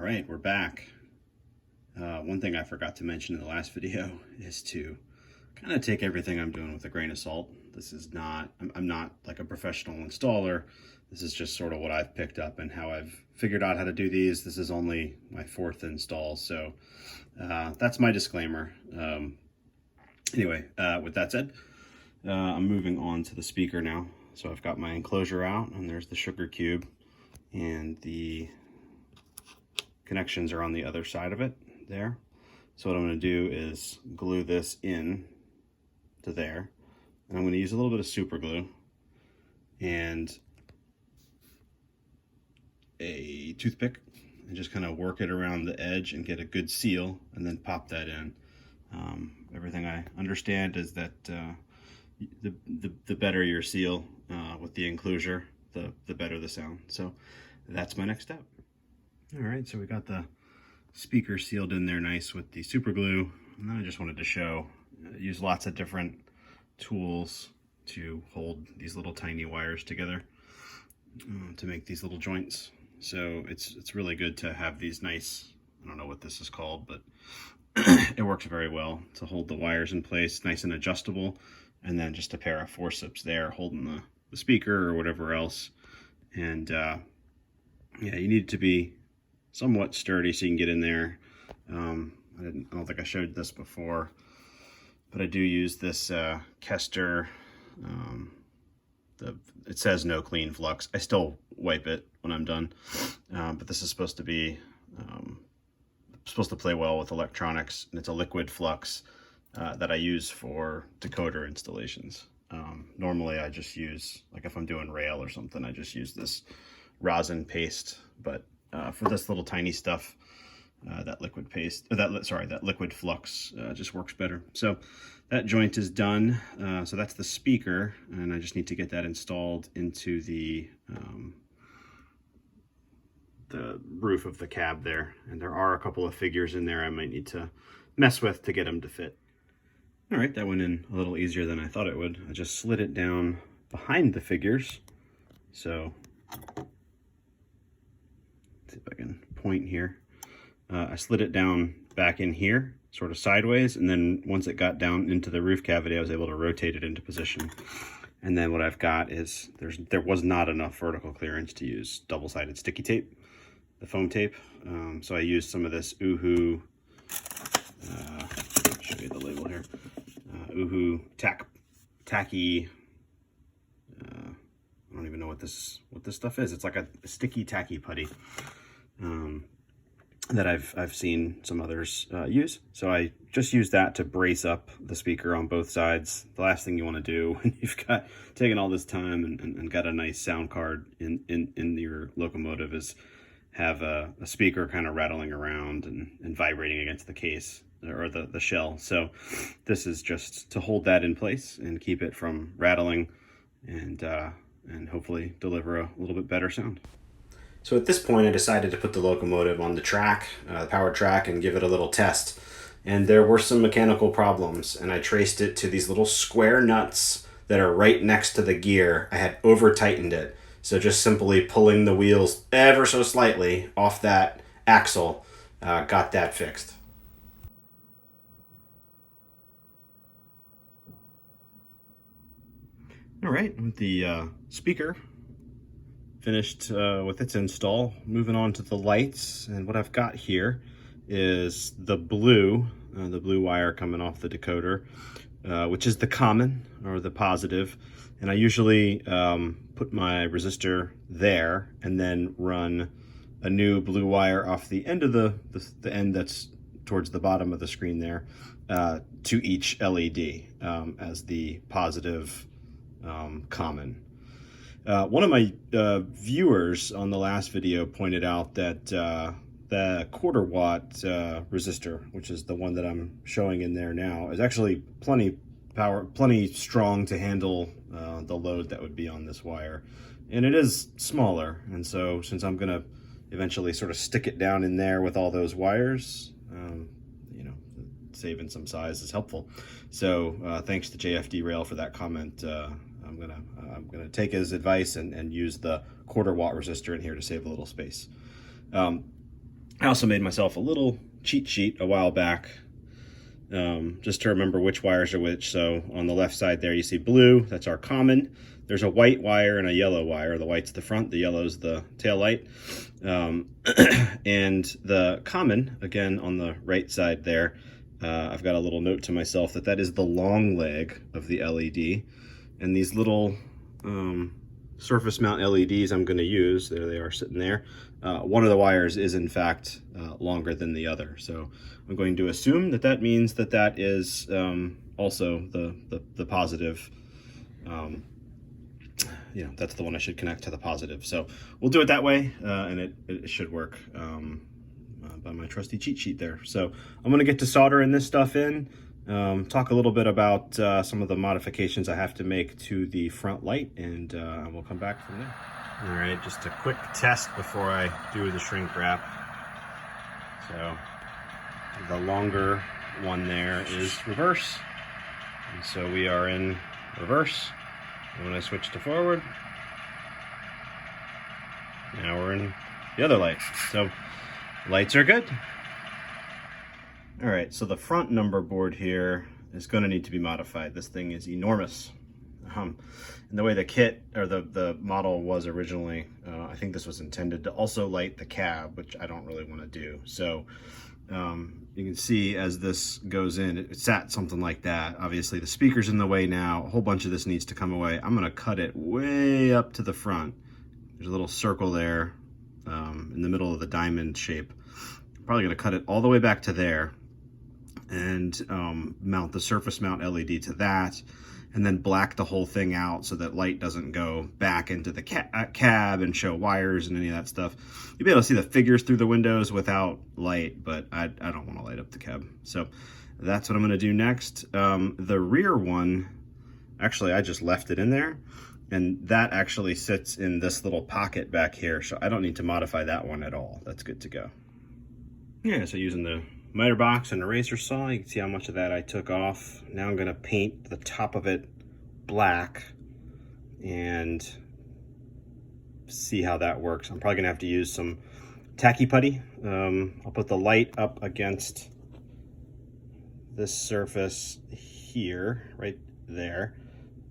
right, we're back. One thing I forgot to mention in the last video is to kind of take everything I'm doing with a grain of salt. This is not, I'm not like a professional installer. This is just sort of what I've picked up and how I've figured out how to do these. This is only my fourth install, so that's my disclaimer. Anyway, with that said, I'm moving on to the speaker now. So I've got my enclosure out, and there's the sugar cube, and the connections are on the other side of it there. So what I'm going to do is glue this in to there, and I'm going to use a little bit of super glue and a toothpick and just kind of work it around the edge and get a good seal, and then pop that in. Everything I understand is that the better your seal with the enclosure, the better the sound. So that's my next step. All right, so we got the speaker sealed in there nice with the super glue, and then I just wanted to show, use lots of different tools to hold these little tiny wires together to make these little joints. So it's really good to have these nice, I don't know what this is called, but it works very well to hold the wires in place, nice and adjustable, and then just a pair of forceps there holding the speaker or whatever else. And yeah, you need it to be somewhat sturdy so you can get in there. I don't think I showed this before, but I do use this Kester. It says no clean flux. I still wipe it when I'm done, but this is supposed to be supposed to play well with electronics, and it's a liquid flux that I use for decoder installations. Normally I just use, like if I'm doing rail or something, I just use this rosin paste, but for this little tiny stuff, that liquid paste, that liquid flux just works better. So that joint is done. So that's the speaker, and I just need to get that installed into the roof of the cab there. And there are a couple of figures in there I might need to mess with to get them to fit. All right, that went in a little easier than I thought it would. I just slid it down behind the figures. So let's see if I can point here. I slid it down back in here, sort of sideways, and then once it got down into the roof cavity, I was able to rotate it into position. And then what I've got is, there was not enough vertical clearance to use double-sided sticky tape, the foam tape. So I used some of this Uhu, I'll show you the label here, Uhu tacky, I don't even know what this stuff is. It's like a sticky tacky putty that I've seen some others use. So I just use that to brace up the speaker on both sides. The last thing you want to do when you've got taken all this time and got a nice sound card in your locomotive is have a speaker kind of rattling around and vibrating against the case or the shell. So this is just to hold that in place and keep it from rattling and hopefully deliver a little bit better sound. So at this point, I decided to put the locomotive on the track, the power track, and give it a little test. And there were some mechanical problems, and I traced it to these little square nuts that are right next to the gear. I had over-tightened it. So just simply pulling the wheels ever so slightly off that axle got that fixed. All right, with the speaker finished with its install, moving on to the lights. And what I've got here is the blue wire coming off the decoder, which is the common or the positive. And I usually put my resistor there and then run a new blue wire off the end of the end that's towards the bottom of the screen there to each LED as the positive common. One of my viewers on the last video pointed out that the 1/4 watt resistor, which is the one that I'm showing in there now, is actually plenty strong to handle the load that would be on this wire. And it is smaller, and so since I'm gonna eventually sort of stick it down in there with all those wires, you know, saving some size is helpful. So thanks to JFD Rail for that comment. I'm gonna take his advice and use the 1/4 watt resistor in here to save a little space. I also made myself a little cheat sheet a while back, just to remember which wires are which. So on the left side there, you see blue, that's our common. There's a white wire and a yellow wire. The white's the front, the yellow's the tail light. And the common, again, on the right side there, I've got a little note to myself that is the long leg of the LED. And these little surface mount LEDs I'm going to use, there they are sitting there. One of the wires is in fact longer than the other. So I'm going to assume that means that is also the positive. You know, that's the one I should connect to the positive. So we'll do it that way, and it should work by my trusty cheat sheet there. So I'm gonna get to soldering this stuff in, talk a little bit about some of the modifications I have to make to the front light, and we'll come back from there. All right, just a quick test before I do the shrink wrap. So the longer one there is reverse, and so we are in reverse. And when I switch to forward, now we're in the other light. So lights are good. All right, so the front number board here is going to need to be modified. This thing is enormous. And the way the kit or the model was originally, I think this was intended to also light the cab, which I don't really want to do. So you can see as this goes in, it sat something like that. Obviously the speaker's in the way now. A whole bunch of this needs to come away. I'm going to cut it way up to the front. There's a little circle there in the middle of the diamond shape. I'm probably going to cut it all the way back to there and mount the surface mount LED to that, and then black the whole thing out so that light doesn't go back into the cab and show wires and any of that stuff. You'll be able to see the figures through the windows without light, but I don't want to light up the cab. So that's what I'm going to do next. The rear one, actually, I just left it in there, and that actually sits in this little pocket back here, so I don't need to modify that one at all. That's good to go. Yeah, so using the miter box and a razor saw, you can see how much of that I took off. Now I'm going to paint the top of it black and see how that works. I'm probably going to have to use some tacky putty. I'll put the light up against this surface here, right there,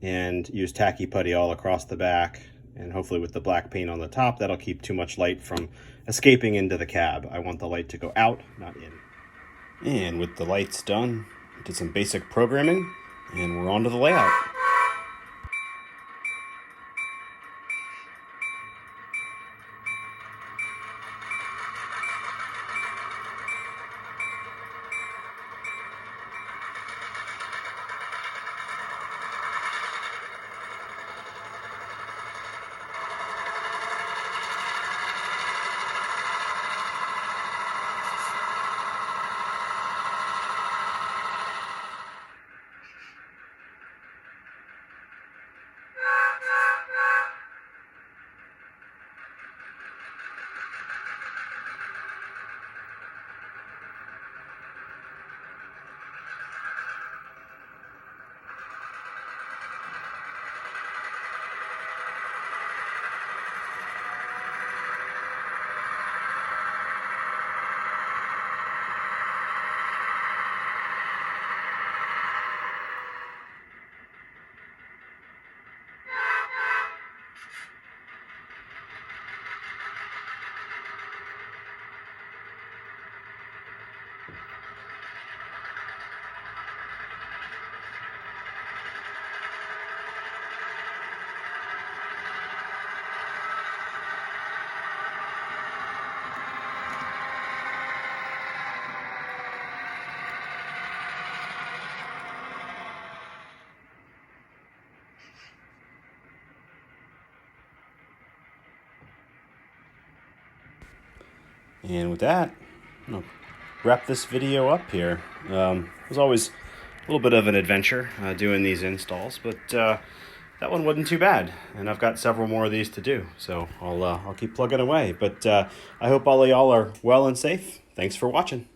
and use tacky putty all across the back. And hopefully with the black paint on the top, that'll keep too much light from escaping into the cab. I want the light to go out, not in. And with the lights done, did some basic programming, and we're on to the layout. And with that, I'm gonna wrap this video up here. It was always a little bit of an adventure doing these installs, but that one wasn't too bad. And I've got several more of these to do, so I'll keep plugging away. But I hope all of y'all are well and safe. Thanks for watching.